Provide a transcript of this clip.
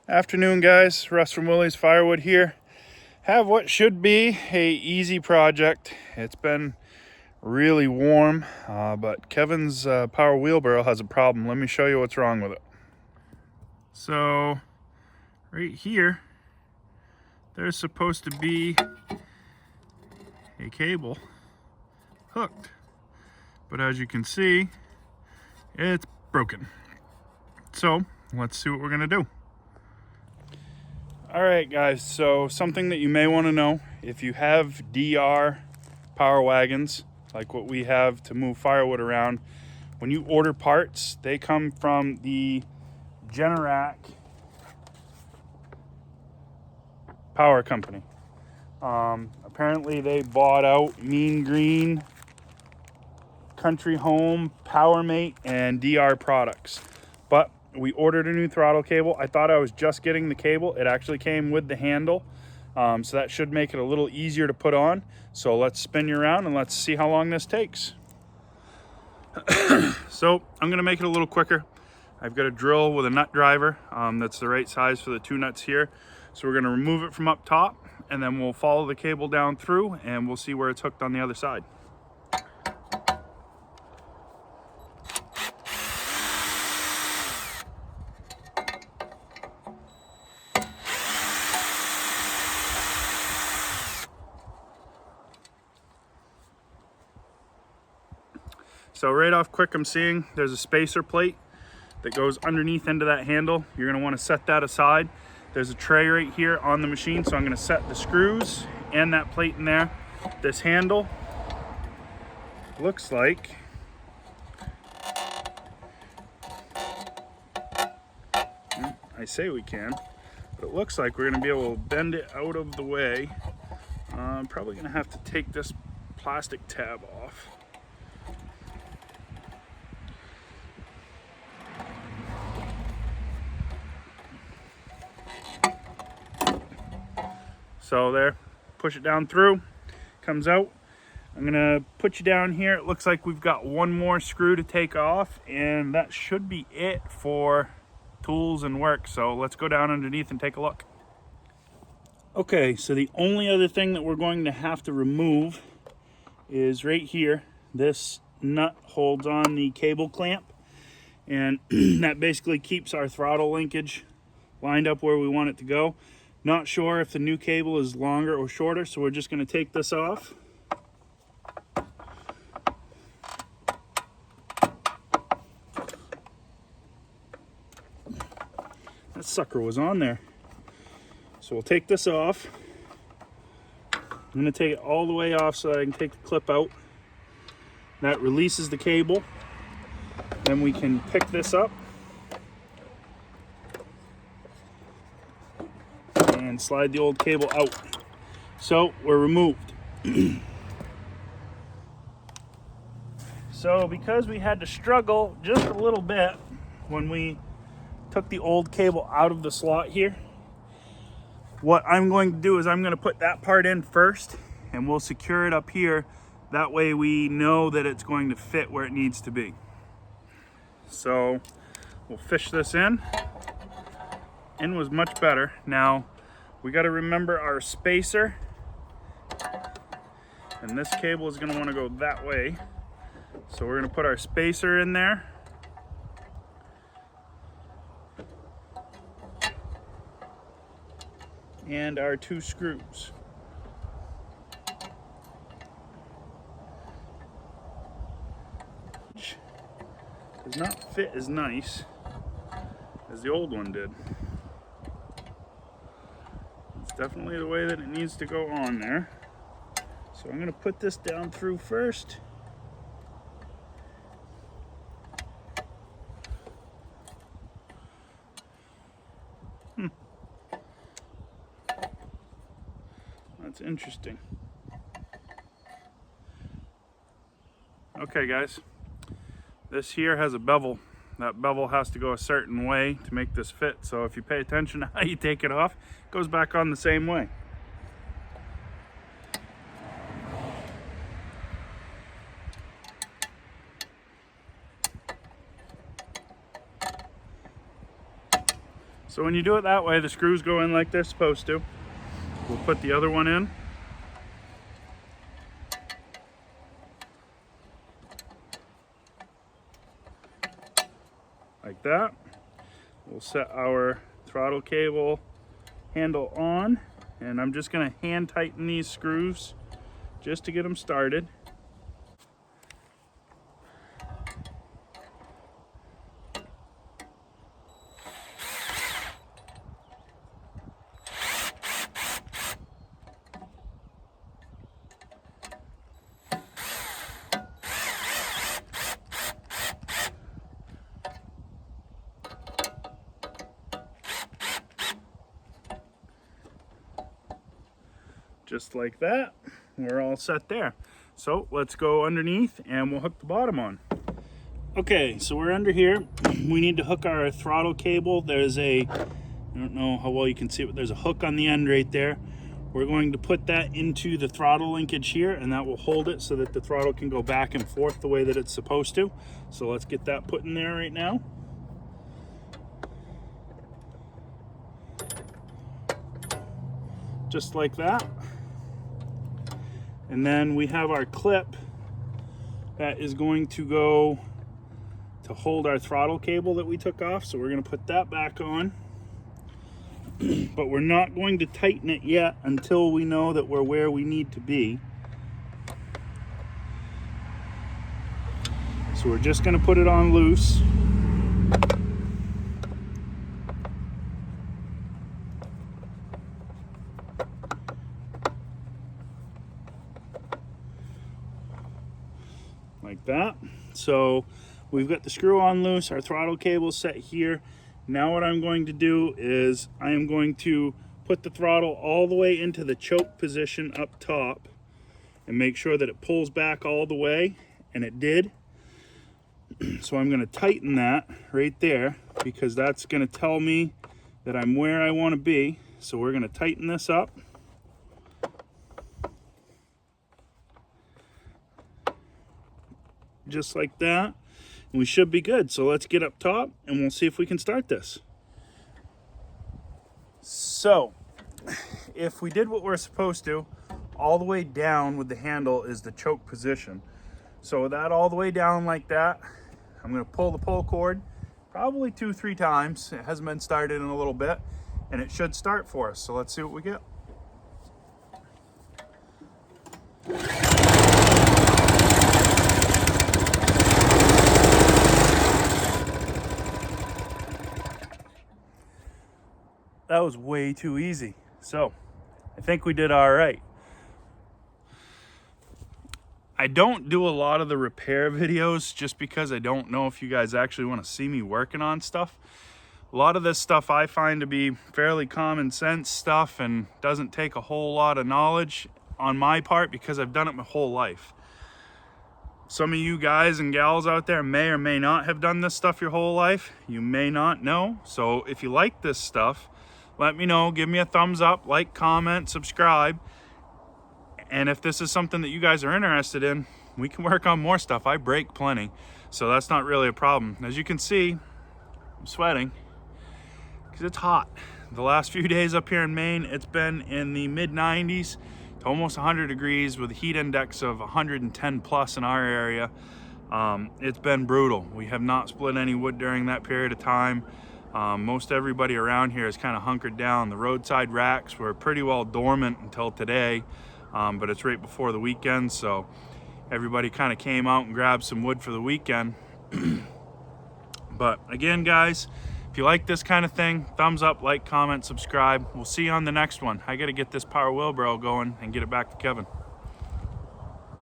Afternoon, guys. Russ from Willie's Firewood here. Have what should be a easy project. It's been really warm, but Kevin's power wheelbarrow has a problem. Let me show you what's wrong with it. So right here, there's supposed to be a cable hooked, but as you can see, it's broken. So let's see what we're gonna do. All right, guys, so something that you may want to know, if you have DR power wagons, like what we have to move firewood around, when you order parts, they come from the Generac power company. Apparently they bought out Mean Green, Country Home, PowerMate, and DR products. But we ordered a new throttle cable. I thought I was just getting the cable. It actually came with the handle. So that should make it a little easier to put on. So let's spin you around and let's see how long this takes. So I'm gonna make it a little quicker. I've got a drill with a nut driver that's the right size for the two nuts here. So we're gonna remove it from up top and then we'll follow the cable down through and we'll see where it's hooked on the other side. So right off quick, I'm seeing there's a spacer plate that goes underneath into that handle. You're gonna wanna set that aside. There's a tray right here on the machine, so I'm gonna set the screws and that plate in there. This handle looks like I say we can, but it looks like we're gonna be able to bend it out of the way. I'm probably gonna have to take this plastic tab off. So there, push it down through, comes out. I'm gonna put you down here. It looks like we've got one more screw to take off and that should be it for tools and work. So let's go down underneath and take a look. Okay, so the only other thing that we're going to have to remove is right here. This nut holds on the cable clamp and that basically keeps our throttle linkage lined up where we want it to go. Not sure if the new cable is longer or shorter, so we're just going to take this off. That sucker was on there. So we'll take this off. I'm going to take it all the way off so that I can take the clip out. That releases the cable. Then we can pick this up and slide the old cable out. So we're removed. So because we had to struggle just a little bit when we took the old cable out of the slot here, what I'm going to do is I'm going to put that part in first and we'll secure it up here. That way we know that it's going to fit where it needs to be. So we'll fish this in. In was much better. Now we got to remember our spacer, and this cable is going to want to go that way. So we're going to put our spacer in there. And our two screws. Which does not fit as nice as the old one did. It's definitely the way that it needs to go on there. So I'm going to put this down through first. That's interesting. Okay, guys, this here has a bevel. That bevel has to go a certain way to make this fit. So if you pay attention to how you take it off, it goes back on the same way. So when you do it that way, the screws go in like they're supposed to. We'll put the other one in. Like that. We'll set our throttle cable handle on, and I'm just going to hand tighten these screws just to get them started. Just like that, we're all set there. So let's go underneath and we'll hook the bottom on. Okay, so we're under here. We need to hook our throttle cable. There's a, I don't know how well you can see it, but there's a hook on the end right there. We're going to put that into the throttle linkage here, and that will hold it so that the throttle can go back and forth the way that it's supposed to. So let's get that put in there right now. Just like that. And then we have our clip that is going to go to hold our throttle cable that we took off. So we're going to put that back on. But we're not going to tighten it yet until we know that we're where we need to be. So we're just going to put it on loose. Like that. So we've got the screw on loose, our throttle cable set here. Now what I'm going to do is I am going to put the throttle all the way into the choke position up top and make sure that it pulls back all the way, and it did. So I'm going to tighten that right there because that's going to tell me that I'm where I want to be. So we're going to tighten this up. Just like that, and we should be good. So let's get up top and we'll see if we can start this. So if we did what we're supposed to, all the way down with the handle is the choke position. So with that all the way down like that, I'm going to pull the pull cord probably 2-3 times. It hasn't been started in a little bit, and it should start for us. So let's see what we get. That was way too easy. So I think we did all right. I don't do a lot of the repair videos just because I don't know if you guys actually want to see me working on stuff. A lot of this stuff I find to be fairly common sense stuff and doesn't take a whole lot of knowledge on my part because I've done it my whole life. Some of you guys and gals out there may or may not have done this stuff your whole life. You may not know. So if you like this stuff, let me know. Give me a thumbs up, like, comment, subscribe. And if this is something that you guys are interested in, we can work on more stuff. I break plenty, so that's not really a problem. As you can see, I'm sweating because it's hot. The last few days up here in Maine, it's been in the mid-90s to almost 100 degrees with a heat index of 110 plus in our area. It's been brutal. We have not split any wood during that period of time. Most everybody around here is kind of hunkered down. The roadside racks were pretty well dormant until today, but it's right before the weekend, so everybody kind of came out and grabbed some wood for the weekend. But again, guys, if you like this kind of thing, thumbs up, like, comment, subscribe. We'll see you on the next one. I got to get this power wheelbarrow going and get it back to Kevin.